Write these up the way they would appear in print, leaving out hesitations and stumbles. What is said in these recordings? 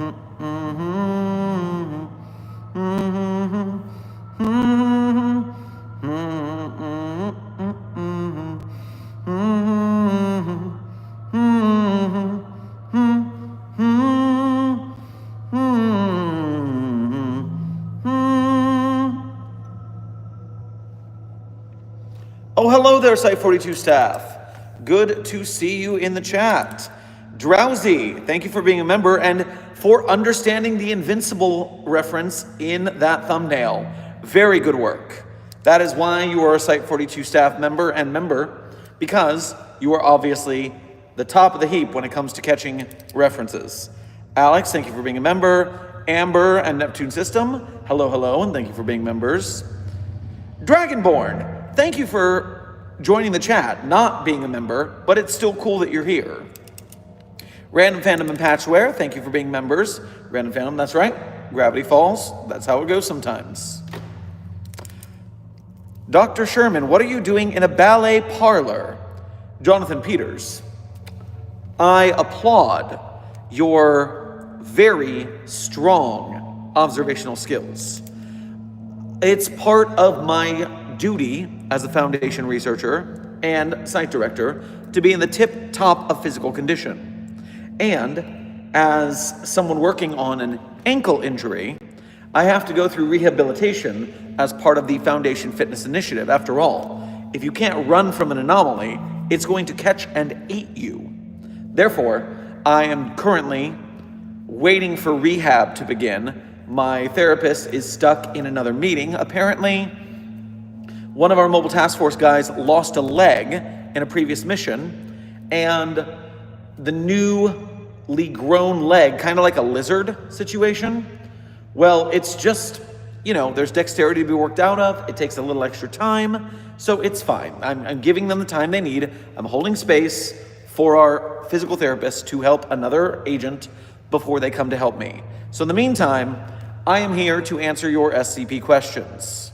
Oh, hello there, SITE-42 staff. Good to see you in the chat. Drowsy, thank you for being a member and for understanding the Invincible reference in that thumbnail. Very good work. That is why you are a SITE-42 staff member, because you are obviously the top of the heap when it comes to catching references. Alex, thank you for being a member. Amber and Neptune System, hello, and thank you for being members. Dragonborn, thank you for joining the chat, not being a member, but it's still cool that you're here. Random Fandom and Patchware, thank you for being members. Random Fandom, that's right. Gravity Falls, that's how it goes sometimes. Dr. Sherman, what are you doing in a ballet parlor? Jonathan Peters, I applaud your very strong observational skills. It's part of my duty as a Foundation researcher and site director to be in the tip top of physical condition. And as someone working on an ankle injury, I have to go through rehabilitation as part of the Foundation Fitness Initiative. After all, if you can't run from an anomaly, it's going to catch and eat you. Therefore, I am currently waiting for rehab to begin. My therapist is stuck in another meeting. Apparently, one of our mobile task force guys lost a leg in a previous mission, and the newly grown leg, kind of like a lizard situation, well, it's just, there's dexterity to be worked out of. It takes a little extra time, so it's fine. I'm giving them the time they need. I'm holding space for our physical therapist to help another agent before they come to help me. So in the meantime, I am here to answer your SCP questions.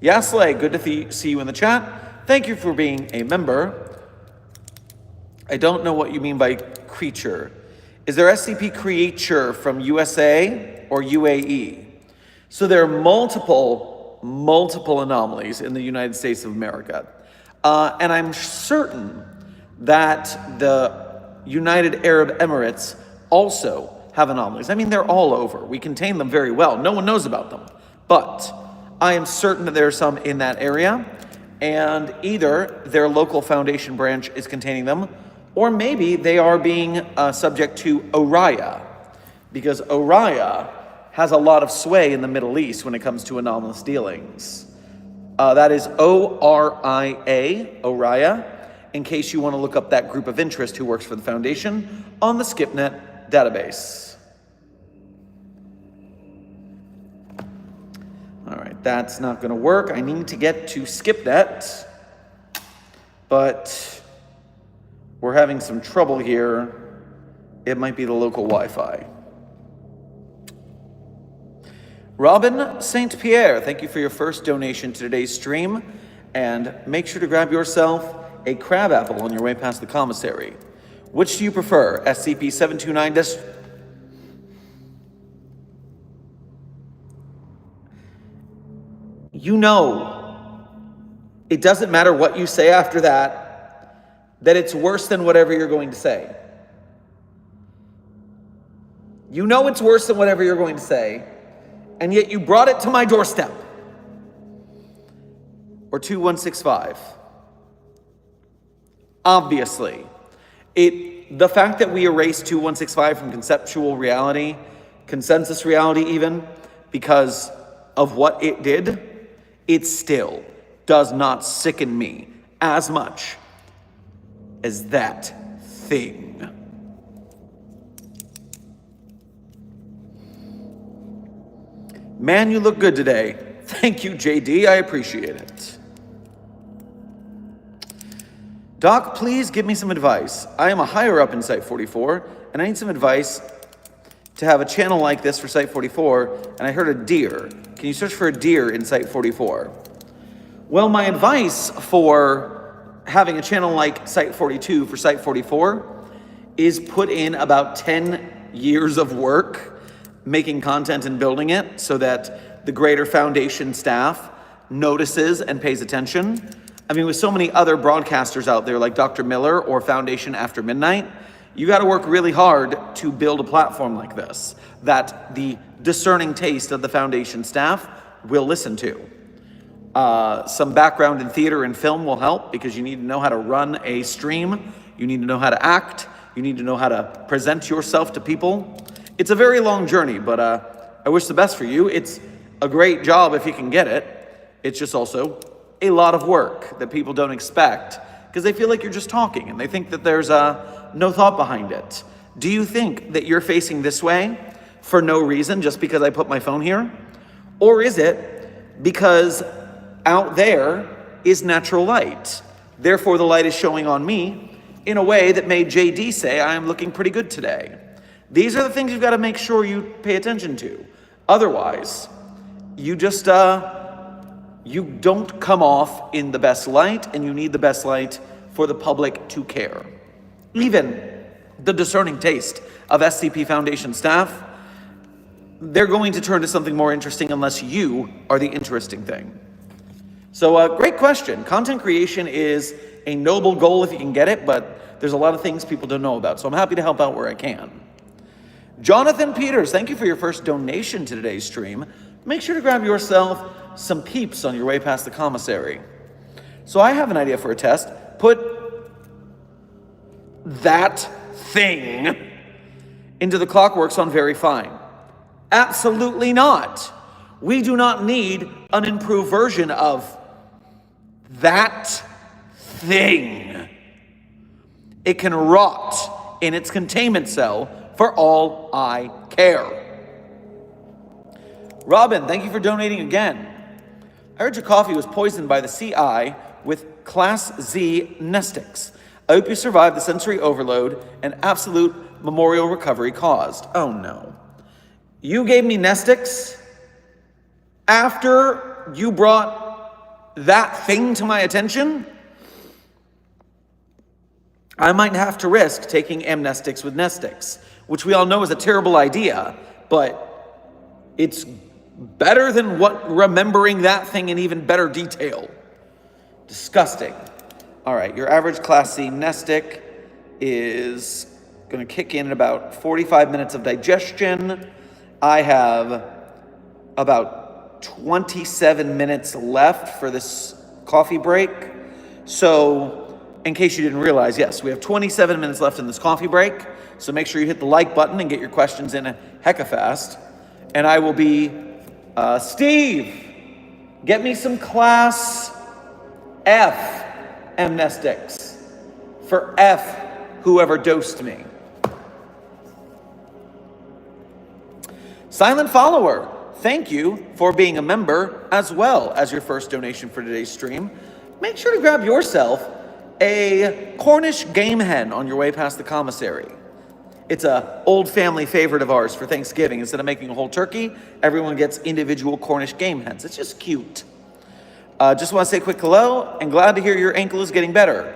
Yasley, good to see you in the chat. Thank you for being a member. I don't know what you mean by creature. Is there SCP creature from USA or UAE? So there are multiple anomalies in the United States of America. And I'm certain that the United Arab Emirates also have anomalies. I mean, they're all over. We contain them very well. No one knows about them. But I am certain that there are some in that area, and either their local Foundation branch is containing them, or maybe they are being subject to Oriya, because Oriya has a lot of sway in the Middle East when it comes to anomalous dealings. That is ORIA, Oriya, in case you want to look up that group of interest who works for the Foundation on the SkipNet database. All right, that's not going to work. I need to get to SkipNet, but we're having some trouble here. It might be the local Wi-Fi. Robin St. Pierre, thank you for your first donation to today's stream, and make sure to grab yourself a crab apple on your way past the commissary. Which do you prefer, SCP-729- it doesn't matter what you say after that it's worse than whatever you're going to say. It's worse than whatever you're going to say, and yet you brought it to my doorstep. Or 2165. Obviously, the fact that we erased 2165 from conceptual reality, consensus reality even, because of what it did, it still does not sicken me as much as that thing. Man, you look good today. Thank you, JD. I appreciate it. Doc, please give me some advice. I am a higher up in SITE-44, and I need some advice to have a channel like this for SITE-44, and I heard a deer. Can you search for a deer in SITE-44? Well, my advice for having a channel like SITE-42 for SITE-44 is put in about 10 years of work making content and building it so that the greater foundation staff notices and pays attention. I mean, with so many other broadcasters out there like Dr. Miller or Foundation After Midnight, you got to work really hard to build a platform like this that the discerning taste of the foundation staff will listen to. Some background in theater and film will help because you need to know how to run a stream. You need to know how to act. You need to know how to present yourself to people. It's a very long journey, but I wish the best for you. It's a great job if you can get it. It's just also a lot of work that people don't expect because they feel like you're just talking and they think that there's no thought behind it. Do you think that you're facing this way for no reason, just because I put my phone here? Or is it because out there is natural light? Therefore, the light is showing on me in a way that made JD say, I am looking pretty good today. These are the things you've got to make sure you pay attention to. Otherwise, you just, you don't come off in the best light, and you need the best light for the public to care. Even the discerning taste of SCP Foundation staff, they're going to turn to something more interesting unless you are the interesting thing. So, great question. Content creation is a noble goal if you can get it, but there's a lot of things people don't know about, so I'm happy to help out where I can. Jonathan Peters, thank you for your first donation to today's stream. Make sure to grab yourself some peeps on your way past the commissary. So I have an idea for a test. Put that thing into the Clockworks on Very Fine. Absolutely not. We do not need an improved version of that thing. It can rot in its containment cell for all I care. Robin, thank you for donating again. I heard your coffee was poisoned by the CI with Class Z amnestics. I hope you survived the sensory overload and absolute memorial recovery caused. Oh no. You gave me amnestics after you brought that thing to my attention? I might have to risk taking amnestics with amnestics, which we all know is a terrible idea, but it's better than remembering that thing in even better detail. Disgusting. All right, your average Class C amnestic is going to kick in about 45 minutes of digestion. I have about 27 minutes left for this coffee break. So, in case you didn't realize, yes, we have 27 minutes left in this coffee break. So make sure you hit the like button and get your questions in hecka fast. And I will be, Steve, get me some Class F amnestics for F, whoever dosed me. Silent Follower, thank you for being a member as well as your first donation for today's stream. Make sure to grab yourself a Cornish game hen on your way past the commissary. It's a old family favorite of ours for Thanksgiving. Instead of making a whole turkey, everyone gets individual Cornish game hens. It's just cute. Just want to say a quick hello and glad to hear your ankle is getting better.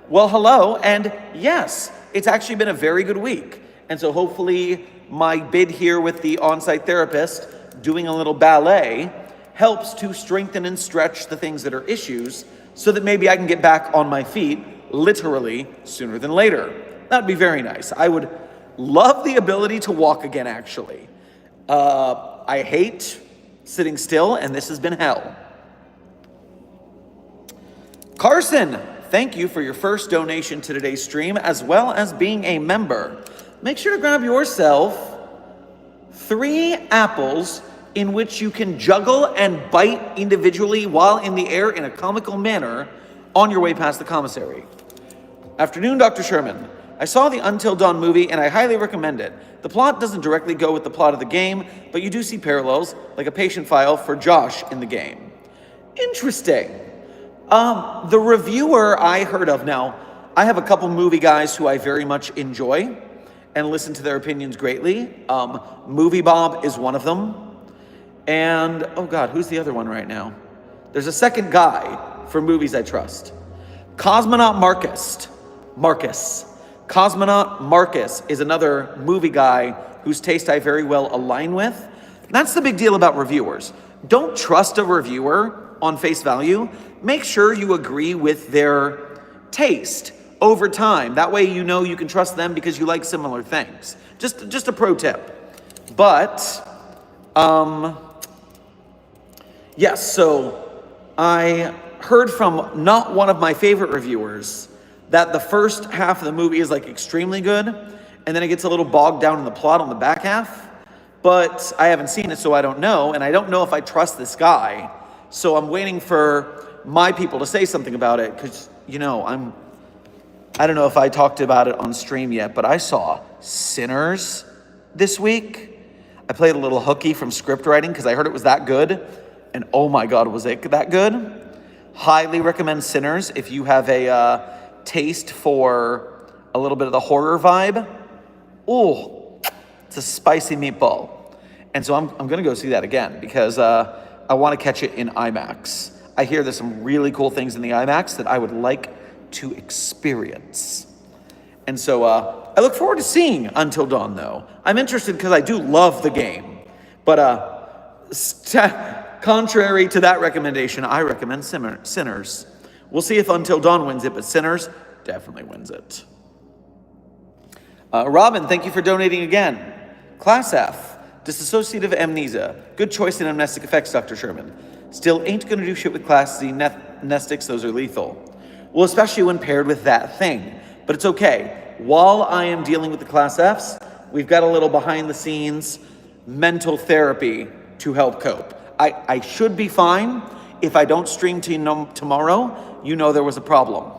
Well, hello, and yes, it's actually been a very good week. And so hopefully my bid here with the on-site therapist doing a little ballet helps to strengthen and stretch the things that are issues so that maybe I can get back on my feet literally sooner than later. That'd be very nice. I would love the ability to walk again, actually. I hate sitting still, and this has been hell. Carson, thank you for your first donation to today's stream, as well as being a member. Make sure to grab yourself 3 apples in which you can juggle and bite individually while in the air in a comical manner on your way past the commissary. Afternoon, Dr. Sherman. I saw the Until Dawn movie and I highly recommend it. The plot doesn't directly go with the plot of the game, but you do see parallels, like a patient file for Josh in the game. Interesting. The reviewer I heard of, now, I have a couple movie guys who I very much enjoy and listen to their opinions greatly. Movie Bob is one of them. And, oh God, who's the other one right now? There's a second guy for movies I trust. Cosmonaut Marcus. Cosmonaut Marcus is another movie guy whose taste I very well align with. That's the big deal about reviewers. Don't trust a reviewer on face value. Make sure you agree with their taste over time. That way you know you can trust them because you like similar things. Just a pro tip. But, yes, so I heard from not one of my favorite reviewers that the first half of the movie is like extremely good, and then it gets a little bogged down in the plot on the back half. But I haven't seen it, so I don't know, and I don't know if I trust this guy. So I'm waiting for my people to say something about it, because, you know, I don't know if I talked about it on stream yet, but I saw Sinners this week. I played a little hooky from script writing because I heard it was that good, and oh my God, was it that good? Highly recommend Sinners if you have a taste for a little bit of the horror vibe. Oh, it's a spicy meatball. And so I'm going to go see that again because I want to catch it in IMAX. I hear there's some really cool things in the IMAX that I would like to experience. And so I look forward to seeing Until Dawn, though. I'm interested because I do love the game. But contrary to that recommendation, I recommend Sinners. We'll see if Until Dawn wins it, but Sinners definitely wins it. Robin, thank you for donating again. Class F, dissociative amnesia. Good choice in amnestic effects, Dr. Sherman. Still ain't gonna do shit with Class Z amnestics, those are lethal. Well, especially when paired with that thing. But it's okay. While I am dealing with the Class Fs, we've got a little behind the scenes mental therapy to help cope. I should be fine. If I don't stream tomorrow, you know there was a problem.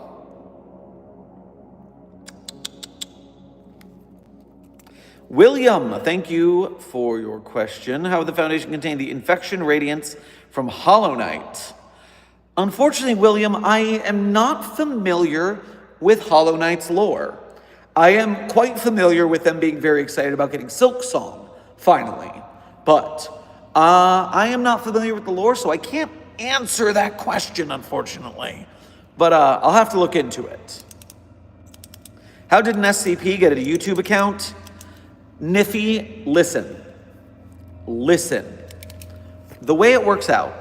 William, thank you for your question. How would the Foundation contain the infection radiance from Hollow Knight? Unfortunately, William, I am not familiar with Hollow Knight's lore. I am quite familiar with them being very excited about getting Silk Song, finally. But I am not familiar with the lore, so I can't answer that question, unfortunately. But I'll have to look into it. How did an SCP get a YouTube account? Niffy, listen. The way it works out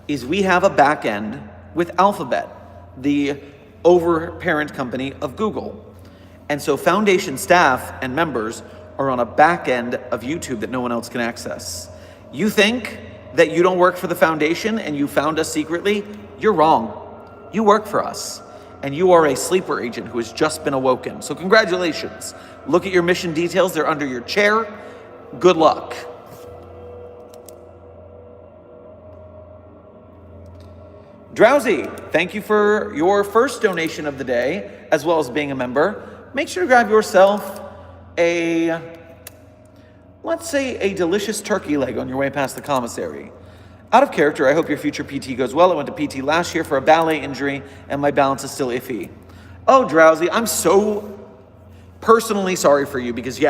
is we have a back end with Alphabet, the over-parent company of Google. And so Foundation staff and members are on a back end of YouTube that no one else can access. You think that you don't work for the Foundation and you found us secretly? You're wrong. You work for us. And you are a sleeper agent who has just been awoken. So congratulations. Look at your mission details. They're under your chair. Good luck. Drowsy, thank you for your first donation of the day, as well as being a member. Make sure to grab yourself let's say a delicious turkey leg on your way past the commissary. Out of character, I hope your future PT goes well. I went to PT last year for a ballet injury, and my balance is still iffy. Oh, Drowsy, I'm so personally sorry for you because,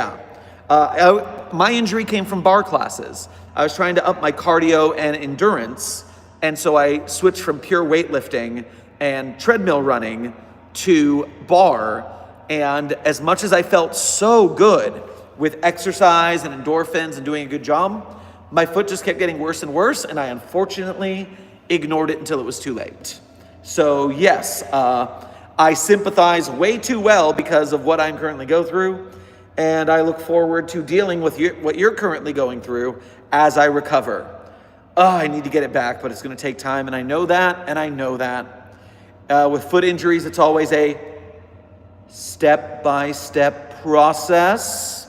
my injury came from bar classes. I was trying to up my cardio and endurance, and so I switched from pure weightlifting and treadmill running to bar, and as much as I felt so good with exercise and endorphins and doing a good job, my foot just kept getting worse and worse, and I unfortunately ignored it until it was too late. So yes, I sympathize way too well because of what I'm currently going through, and I look forward to dealing with what you're currently going through as I recover. I need to get it back, but it's going to take time, and I know that, with foot injuries, it's always a step-by-step process.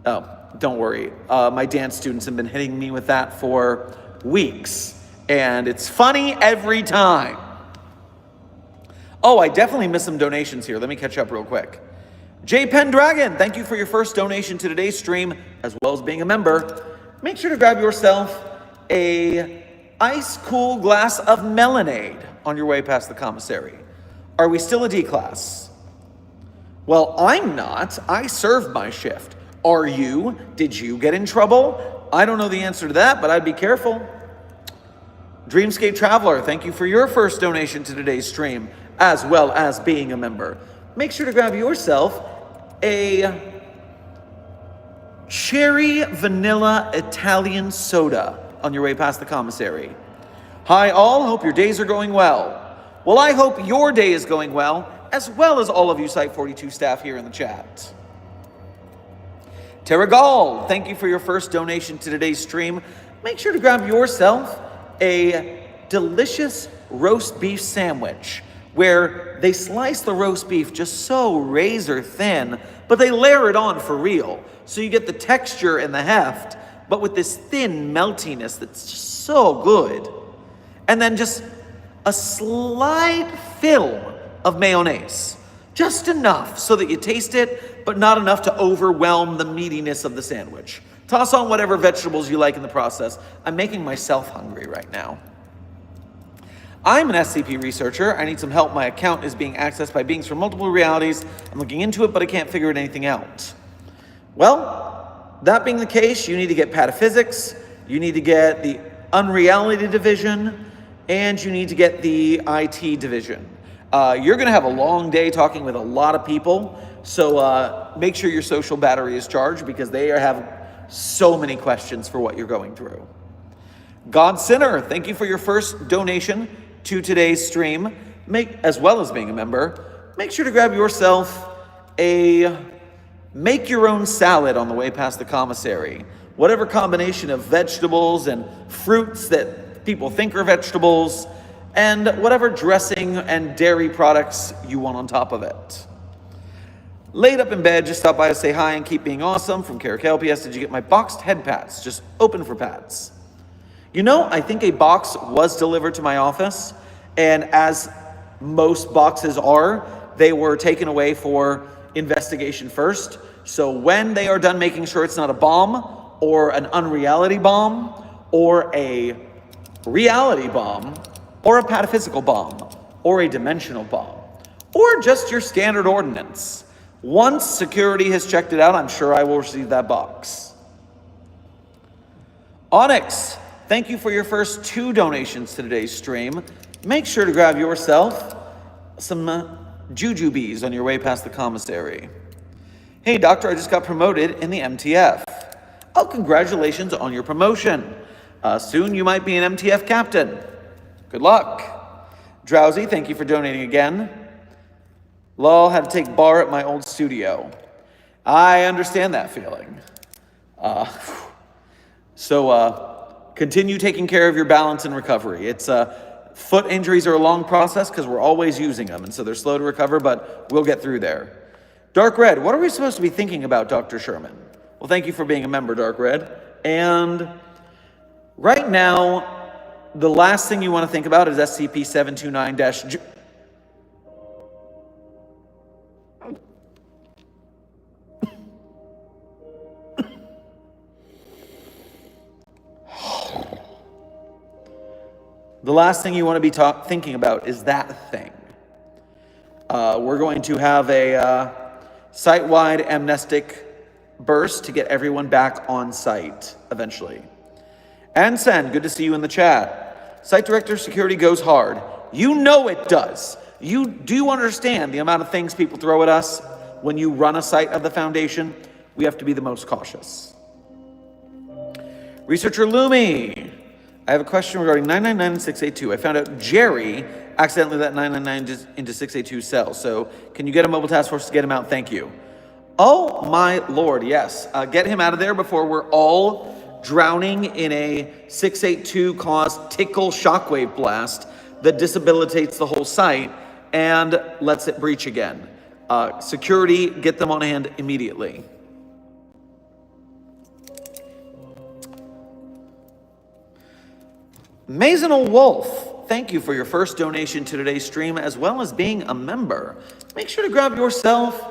Oh, don't worry. My dance students have been hitting me with that for weeks, and it's funny every time. Oh, I definitely missed some donations here. Let me catch up real quick. J Pendragon, thank you for your first donation to today's stream, as well as being a member. Make sure to grab yourself a ice-cool glass of Melonade on your way past the commissary. Are we still a D class? Well, I'm not. I served my shift. Are you? Did you get in trouble? I don't know the answer to that, but I'd be careful. Dreamscape Traveler, thank you for your first donation to today's stream, as well as being a member. make sure to grab yourself a cherry vanilla Italian soda on your way past the commissary. Hi all, hope your days are going well. Well, I hope your day is going well as all of you SITE-42 staff here in the chat. Terragal, thank you for your first donation to today's stream. Make sure to grab yourself a delicious roast beef sandwich where they slice the roast beef just so razor thin, but they layer it on for real. So you get the texture and the heft, but with this thin meltiness that's just so good. And then just a slight film of mayonnaise. Just enough so that you taste it, but not enough to overwhelm the meatiness of the sandwich. Toss on whatever vegetables you like in the process. I'm making myself hungry right now. I'm an SCP researcher. I need some help. My account is being accessed by beings from multiple realities. I'm looking into it, but I can't figure anything out. Well, that being the case, you need to get pataphysics, you need to get the unreality division, and you need to get the IT division. You're going to have a long day talking with a lot of people, so make sure your social battery is charged because they have so many questions for what you're going through. God Sinner, thank you for your first donation to today's stream. As well as being a member, make sure to grab yourself a make your own salad on the way past the commissary. Whatever combination of vegetables and fruits that people think are vegetables, and whatever dressing and dairy products you want on top of it. Laid up in bed, just stop by to say hi and keep being awesome. From Caracal PS, did you get my boxed head pads? Just open for pads. You know, I think a box was delivered to my office, and as most boxes are, they were taken away for investigation first. So when they are done making sure it's not a bomb, or an unreality bomb, or a reality bomb, or a pataphysical bomb, or a dimensional bomb, or just your standard ordnance. Once security has checked it out, I'm sure I will receive that box. Onyx, thank you for your first 2 donations to today's stream. Make sure to grab yourself some jujubes on your way past the commissary. Hey doctor, I just got promoted in the MTF. Oh, congratulations on your promotion. Soon you might be an MTF captain. Good luck. Drowsy, thank you for donating again. Lol, had to take bar at my old studio. I understand that feeling. Continue taking care of your balance and recovery. Foot injuries are a long process because we're always using them, and so they're slow to recover, but we'll get through there. Dark Red, what are we supposed to be thinking about, Dr. Sherman? Well, thank you for being a member, Dark Red. And right now, the last thing you want to think about is SCP-729-. The last thing you want to be thinking about is that thing. We're going to have a site-wide amnestic burst to get everyone back on site eventually. Ansen, good to see you in the chat. Site Director Security goes hard. You know it does. Do you understand the amount of things people throw at us when you run a site of the Foundation? We have to be the most cautious. Researcher Lumi, I have a question regarding 999 and 682. I found out Jerry accidentally let 999 into 682's cell. So can you get a mobile task force to get him out? Thank you. Oh my lord, yes. Get him out of there before we're all drowning in a 682 caused tickle shockwave blast that disabilitates the whole site and lets it breach again. Security, get them on hand immediately. Mazanal Wolf, thank you for your first donation to today's stream as well as being a member. Make sure to grab yourself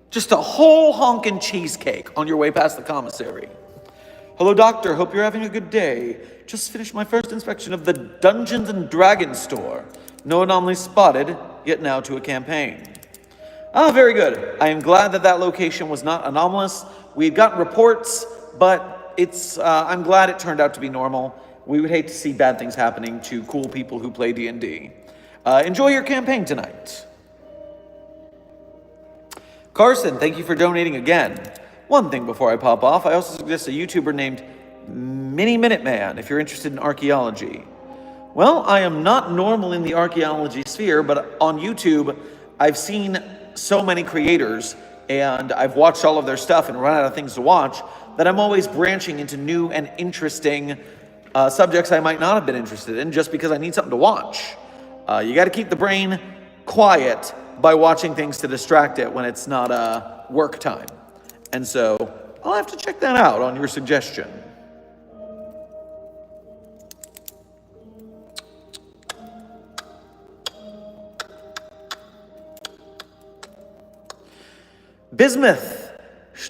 just a whole honkin' cheesecake on your way past the commissary. Hello doctor, hope you're having a good day. Just finished my first inspection of the Dungeons and Dragons store. No anomalies spotted, yet now to a campaign. Ah, very good. I am glad that location was not anomalous. We had gotten reports, but I'm glad it turned out to be normal. We would hate to see bad things happening to cool people who play D&D. Enjoy your campaign tonight. Carson, thank you for donating again. One thing before I pop off, I also suggest a YouTuber named Mini Minuteman if you're interested in archaeology. Well, I am not normal in the archaeology sphere, but on YouTube, I've seen so many creators and I've watched all of their stuff and run out of things to watch that I'm always branching into new and interesting subjects I might not have been interested in just because I need something to watch. You got to keep the brain quiet by watching things to distract it when it's not work time. And so I'll have to check that out on your suggestion. Bismuth,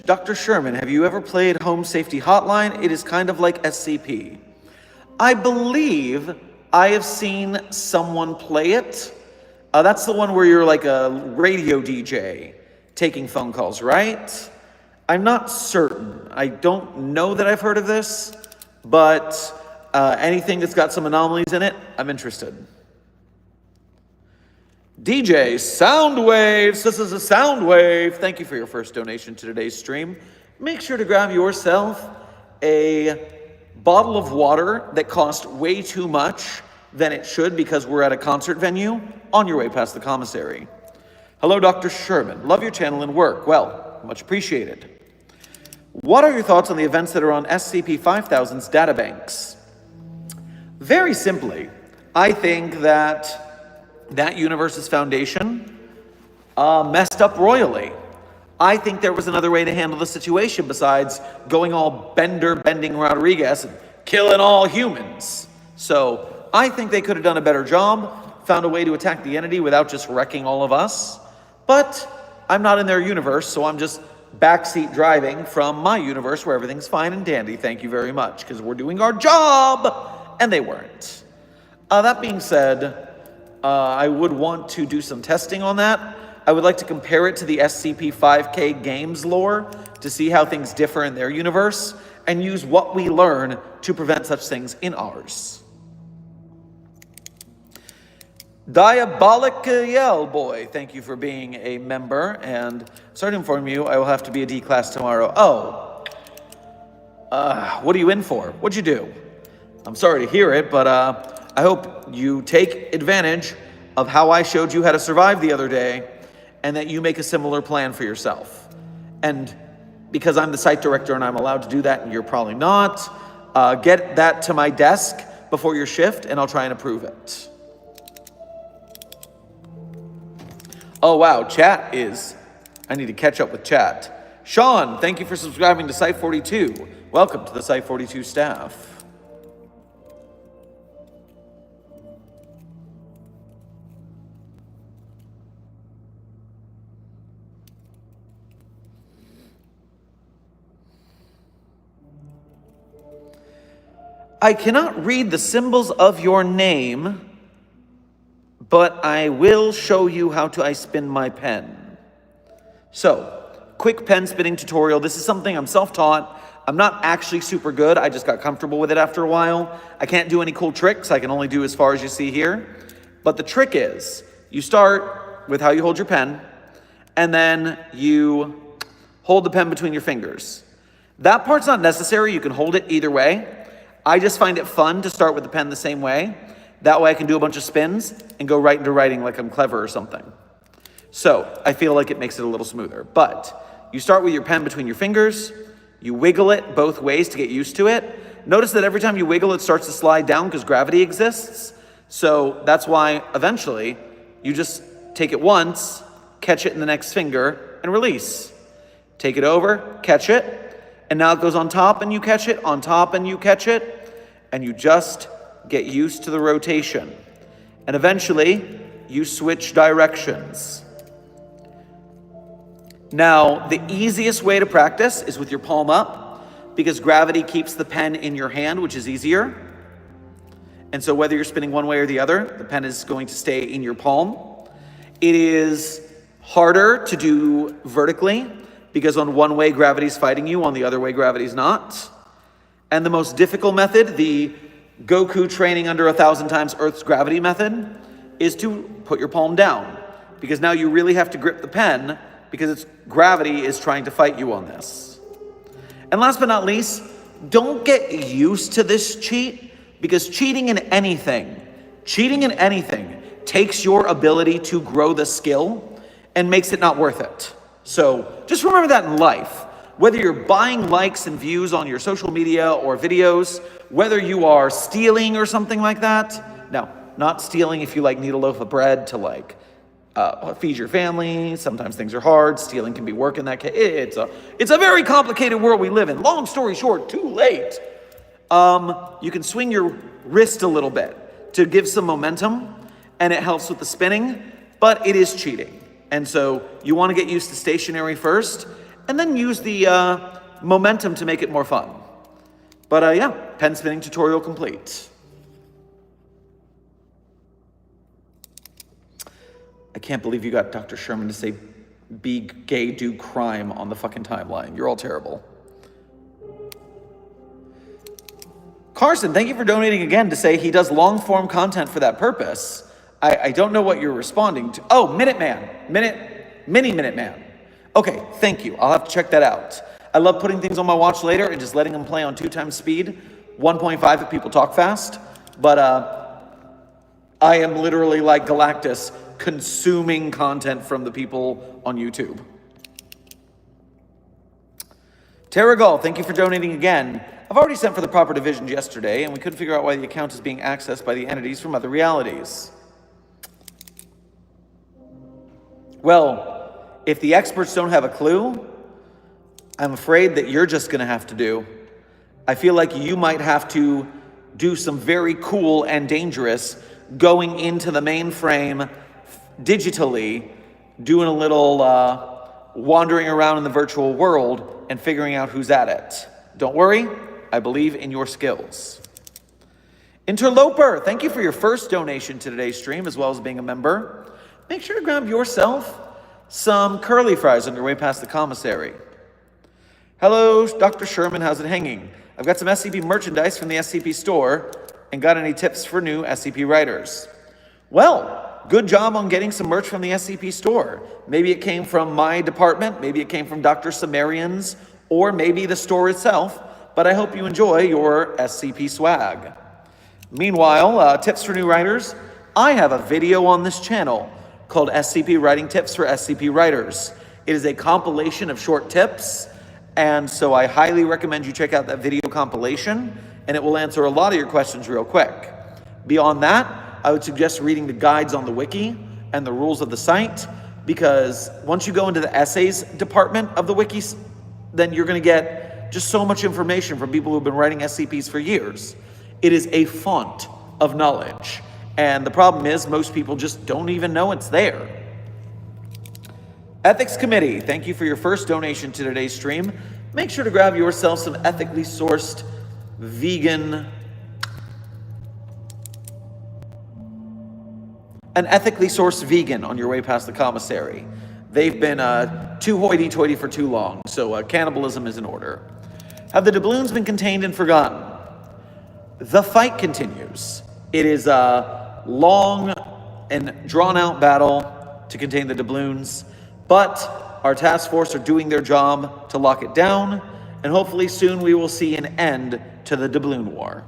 Dr. Sherman, have you ever played Home Safety Hotline? It is kind of like SCP. I believe I have seen someone play it. That's the one where you're like a radio DJ taking phone calls, right? I'm not certain. I don't know that I've heard of this, but anything that's got some anomalies in it, I'm interested. DJ Soundwaves, this is a Soundwave. Thank you for your first donation to today's stream. Make sure to grab yourself a bottle of water that costs way too much than it should because we're at a concert venue on your way past the commissary. Hello, Dr. Sherman. Love your channel and work. Well, much appreciated. What are your thoughts on the events that are on SCP-5000's databanks? Very simply, I think that universe's foundation messed up royally. I think there was another way to handle the situation besides going all bending Rodriguez and killing all humans. So I think they could have done a better job, found a way to attack the entity without just wrecking all of us. But I'm not in their universe, so I'm just backseat driving from my universe where everything's fine and dandy. Thank you very much, because we're doing our job, and they weren't. That being said, I would want to do some testing on that. I would like to compare it to the SCP-5K games lore to see how things differ in their universe and use what we learn to prevent such things in ours. Diabolic Yell Boy, thank you for being a member, and sorry to inform you, I will have to be a D class tomorrow. Oh, what are you in for? What'd you do? I'm sorry to hear it, but I hope you take advantage of how I showed you how to survive the other day and that you make a similar plan for yourself. And because I'm the site director and I'm allowed to do that and you're probably not, get that to my desk before your shift and I'll try and approve it. Oh wow, chat is, I need to catch up with chat. Sean, thank you for subscribing to SITE-42. Welcome to the SITE-42 staff. I cannot read the symbols of your name, but I will show you how I spin my pen. So, quick pen spinning tutorial. This is something I'm self-taught. I'm not actually super good. I just got comfortable with it after a while. I can't do any cool tricks. I can only do as far as you see here. But the trick is, you start with how you hold your pen, and then you hold the pen between your fingers. That part's not necessary. You can hold it either way. I just find it fun to start with the pen the same way. That way I can do a bunch of spins and go right into writing like I'm clever or something. So I feel like it makes it a little smoother. But you start with your pen between your fingers. You wiggle it both ways to get used to it. Notice that every time you wiggle, it starts to slide down because gravity exists. So that's why eventually you just take it once, catch it in the next finger, and release. Take it over, catch it. And now it goes on top and you catch it, on top and you catch it, and you just get used to the rotation. And eventually, you switch directions. Now, the easiest way to practice is with your palm up, because gravity keeps the pen in your hand, which is easier. And so whether you're spinning one way or the other, the pen is going to stay in your palm. It is harder to do vertically, because on one way gravity's fighting you, on the other way gravity's not. And the most difficult method, the Goku training under 1,000 times Earth's gravity method, is to put your palm down, because now you really have to grip the pen because gravity is trying to fight you on this. And last but not least, don't get used to this cheat, because cheating in anything takes your ability to grow the skill and makes it not worth it. So just remember that in life. Whether you're buying likes and views on your social media or videos, whether you are stealing or something like that. Now, not stealing if you need a loaf of bread to feed your family. Sometimes things are hard. Stealing can be work in that case. It's a very complicated world we live in. Long story short, too late. You can swing your wrist a little bit to give some momentum, and it helps with the spinning, but it is cheating. And so you want to get used to stationary first, and then use the momentum to make it more fun. But yeah, pen spinning tutorial complete. I can't believe you got Dr. Sherman to say, be gay, do crime on the fucking timeline. You're all terrible. Carson, thank you for donating again to say he does long-form content for that purpose. I don't know what you're responding to. Oh, Minuteman. Okay, thank you. I'll have to check that out. I love putting things on my watch later and just letting them play on 2 times speed, 1.5 if people talk fast. But I am literally like Galactus, consuming content from the people on YouTube. Terragal, thank you for donating again. I've already sent for the proper divisions yesterday, and we couldn't figure out why the account is being accessed by the entities from other realities. Well, if the experts don't have a clue, I'm afraid that you're just going to have to do. I feel like you might have to do some very cool and dangerous going into the mainframe digitally, doing a little wandering around in the virtual world and figuring out who's at it. Don't worry, I believe in your skills. Interloper, thank you for your first donation to today's stream, as well as being a member. Make sure to grab yourself some curly fries on your way past the commissary. Hello, Dr. Sherman, how's it hanging? I've got some SCP merchandise from the SCP store, and got any tips for new SCP writers? Well, good job on getting some merch from the SCP store. Maybe it came from my department, maybe it came from Dr. Sumerian's, or maybe the store itself, but I hope you enjoy your SCP swag. Meanwhile, tips for new writers. I have a video on this channel called SCP Writing Tips for SCP Writers. It is a compilation of short tips, and so I highly recommend you check out that video compilation, and it will answer a lot of your questions real quick. Beyond that, I would suggest reading the guides on the wiki and the rules of the site, because once you go into the essays department of the wiki, then you're going to get just so much information from people who've been writing SCPs for years. It is a font of knowledge. And the problem is most people just don't even know it's there. Ethics Committee, thank you for your first donation to today's stream. Make sure to grab yourself some ethically sourced vegan, on your way past the commissary. They've been too hoity-toity for too long, so cannibalism is in order. Have the doubloons been contained and forgotten? The fight continues. It is a long and drawn-out battle to contain the doubloons, but our task force are doing their job to lock it down, and hopefully soon we will see an end to the doubloon war.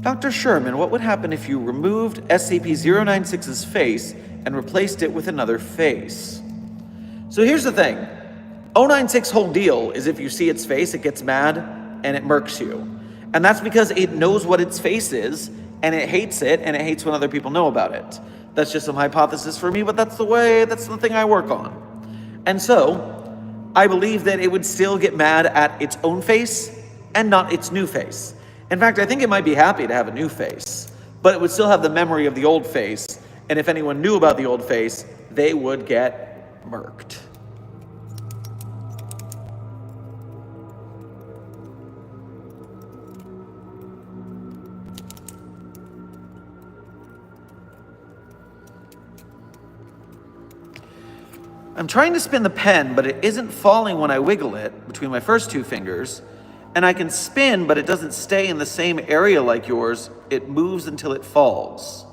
Dr. Sherman, what would happen if you removed SCP-096's face and replaced it with another face? So here's the thing. 096's whole deal is if you see its face, it gets mad and it murks you. And that's because it knows what its face is, and it hates it, and it hates when other people know about it. That's just some hypothesis for me, but that's the thing I work on. And so, I believe that it would still get mad at its own face and not its new face. In fact, I think it might be happy to have a new face, but it would still have the memory of the old face, and if anyone knew about the old face, they would get murked. I'm trying to spin the pen, but it isn't falling when I wiggle it between my first two fingers, and I can spin, but it doesn't stay in the same area like yours. It moves until it falls.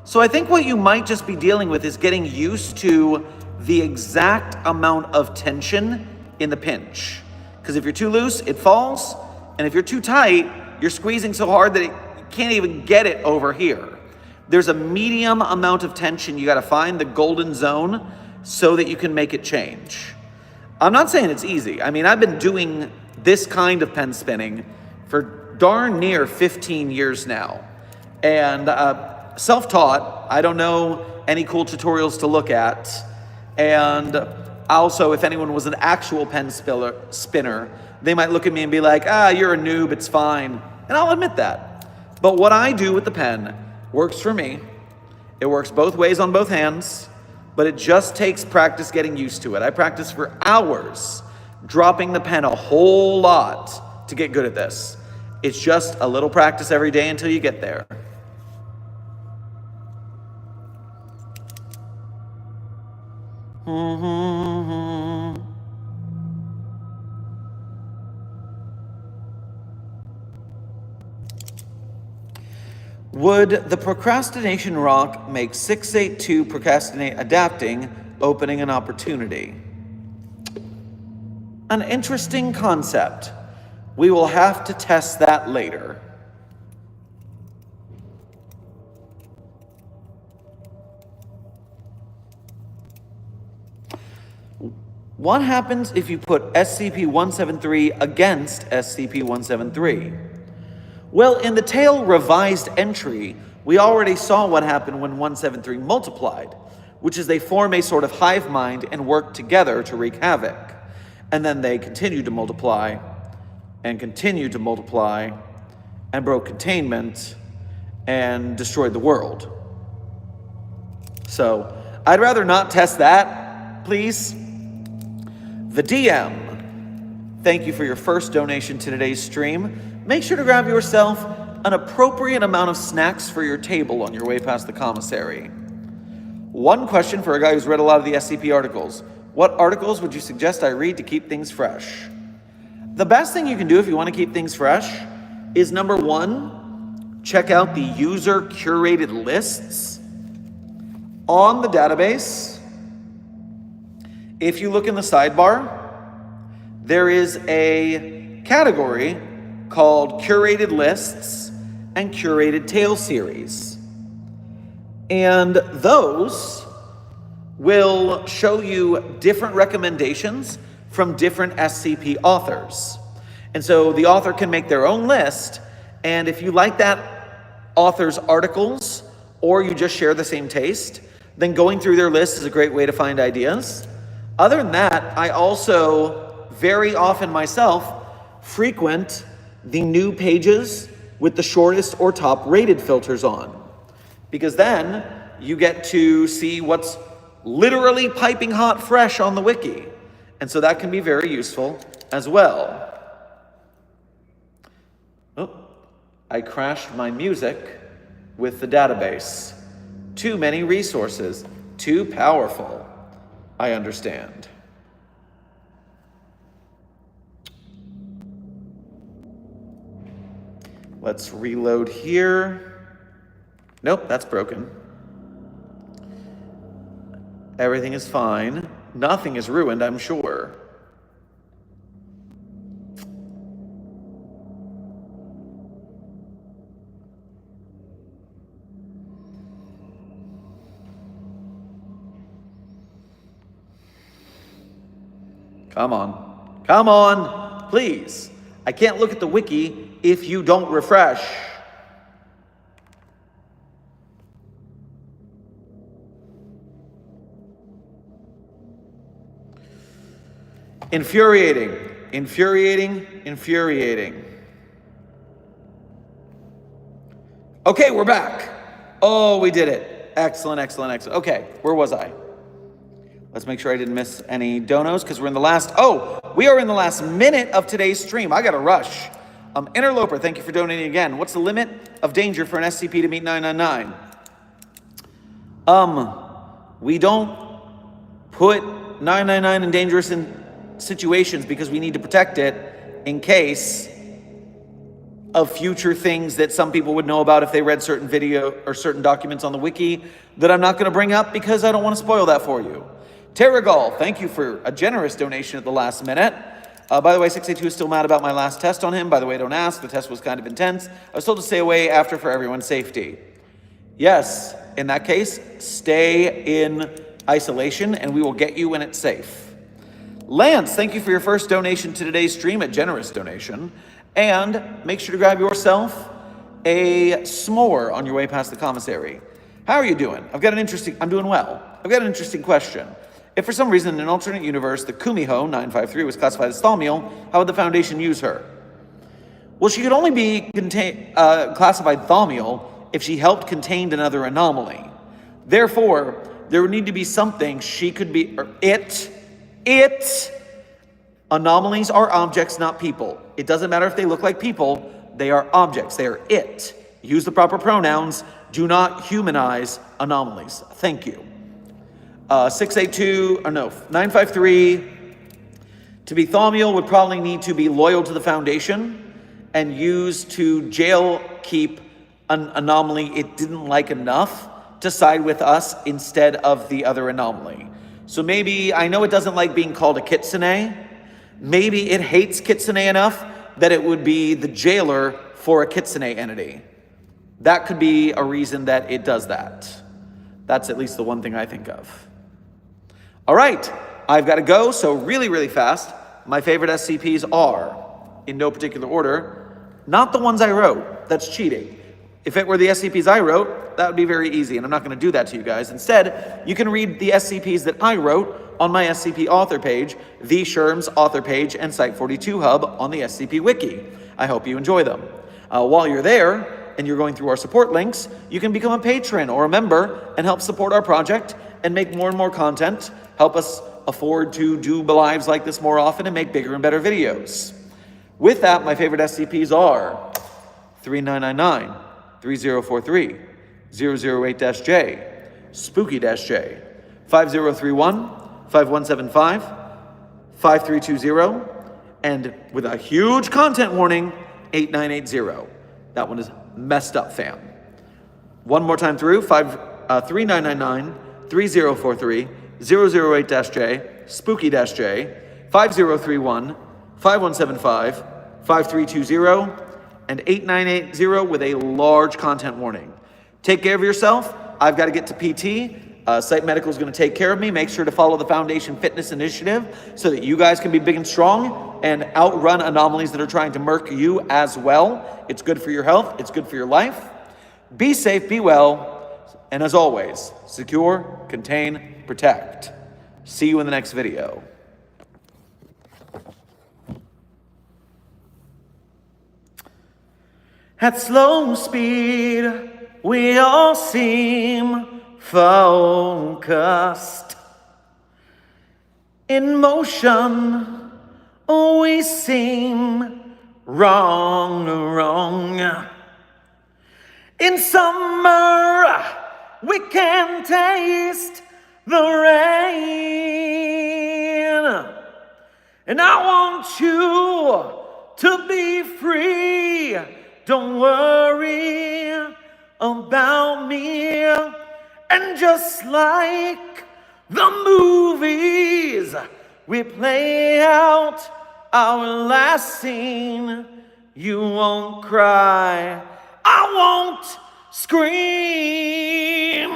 So I think what you might just be dealing with is getting used to the exact amount of tension in the pinch. Because if you're too loose, it falls, and if you're too tight, you're squeezing so hard that you can't even get it over here. There's a medium amount of tension. You got to find the golden zone so that you can make it change. I'm not saying it's easy. I mean, I've been doing this kind of pen spinning for darn near 15 years now. And self-taught, I don't know any cool tutorials to look at. And also, if anyone was an actual pen spinner, they might look at me and be like, you're a noob, it's fine. And I'll admit that. But what I do with the pen works for me. It works both ways on both hands, but it just takes practice getting used to it. I practice for hours, dropping the pen a whole lot to get good at this. It's just a little practice every day until you get there. Would the procrastination rock make 682 procrastinate adapting, opening an opportunity? An interesting concept. We will have to test that later. What happens if you put SCP-173 against SCP-173? Well, in the tail revised entry, we already saw what happened when 173 multiplied, which is they form a sort of hive mind and work together to wreak havoc. And then they continued to multiply and continued to multiply and broke containment and destroyed the world. So I'd rather not test that, please. The DM, thank you for your first donation to today's stream. Make sure to grab yourself an appropriate amount of snacks for your table on your way past the commissary. One question for a guy who's read a lot of the SCP articles. What articles would you suggest I read to keep things fresh? The best thing you can do if you want to keep things fresh is number one, check out the user curated lists on the database. If you look in the sidebar, there is a category called Curated Lists and Curated Tale Series. And those will show you different recommendations from different SCP authors. And so the author can make their own list, and if you like that author's articles, or you just share the same taste, then going through their list is a great way to find ideas. Other than that, I also very often myself frequent the new pages with the shortest or top rated filters on, because then you get to see what's literally piping hot fresh on the wiki, and so that can be very useful as well. Oh, I crashed my music with the database. Too many resources, too powerful. I understand. Let's reload here. Nope, that's broken. Everything is fine. Nothing is ruined, I'm sure. Come on. Come on, please. I can't look at the wiki if you don't refresh. Infuriating, infuriating, infuriating. Okay, we're back. Oh, we did it. Excellent, excellent, excellent. Okay, where was I? Let's make sure I didn't miss any donos because we're in the last, we are in the last minute of today's stream. I got to rush. Interloper, thank you for donating again. What's the limit of danger for an SCP to meet 999? We don't put 999 in dangerous situations because we need to protect it. in case of future things that some people would know about if they read certain video or certain documents on the wiki that I'm not going to bring up because I don't want to spoil that for you. Terragal, thank you for a generous donation at the last minute. By the way, 682 is still mad about my last test on him. By the way, don't ask. The test was kind of intense. I was told to stay away after for everyone's safety. Yes, in that case, stay in isolation and we will get you when it's safe. Lance, thank you for your first donation to today's stream, a generous donation. And make sure to grab yourself a s'more on your way past the commissary. How are you doing? I'm doing well. I've got an interesting question. If for some reason in an alternate universe, the Kumiho 953 was classified as Thaumiel, how would the Foundation use her? Well, she could only be classified Thaumiel if she helped contain another anomaly. Therefore, there would need to be something she could be, or anomalies are objects, not people. It doesn't matter if they look like people, they are objects, they are it. Use the proper pronouns, do not humanize anomalies. Thank you. 953, to be Thaumiel would probably need to be loyal to the Foundation and use to jail keep an anomaly it didn't like enough to side with us instead of the other anomaly. So maybe, I know it doesn't like being called a kitsune, maybe it hates kitsune enough that it would be the jailer for a kitsune entity. That could be a reason that it does that. That's at least the one thing I think of. All right, I've got to go, so really fast. My favorite SCPs are, in no particular order, not the ones I wrote. That's cheating. If it were the SCPs I wrote, that would be very easy, and I'm not going to do that to you guys. Instead, you can read the SCPs that I wrote on my SCP author page, the Sherm's author page, and SITE-42 hub on the SCP wiki. I hope you enjoy them. While you're there, and you're going through our support links, you can become a patron or a member and help support our project and make more and more content, help us afford to do lives like this more often and make bigger and better videos. With that, my favorite SCPs are 3999, 3043, 008-J, Spooky-J, 5031, 5175, 5320, and with a huge content warning, 8980. That one is messed up, fam. One more time through, 3999, 3043, 008-J, Spooky-J, 5031, 5175, 5320, and 8980 with a large content warning. Take care of yourself. I've got to get to PT. Site Medical is going to take care of me. Make sure to follow the Foundation Fitness Initiative so that you guys can be big and strong and outrun anomalies that are trying to murk you as well. It's good for your health. It's good for your life. Be safe, be well, and as always, secure, contain, protect. See you in the next video. At slow speed, we all seem focused. In motion, we seem wrong. In summer, we can taste the rain. And I want you to be free. Don't worry about me. And just like the movies, we play out our last scene. You won't cry, I won't scream.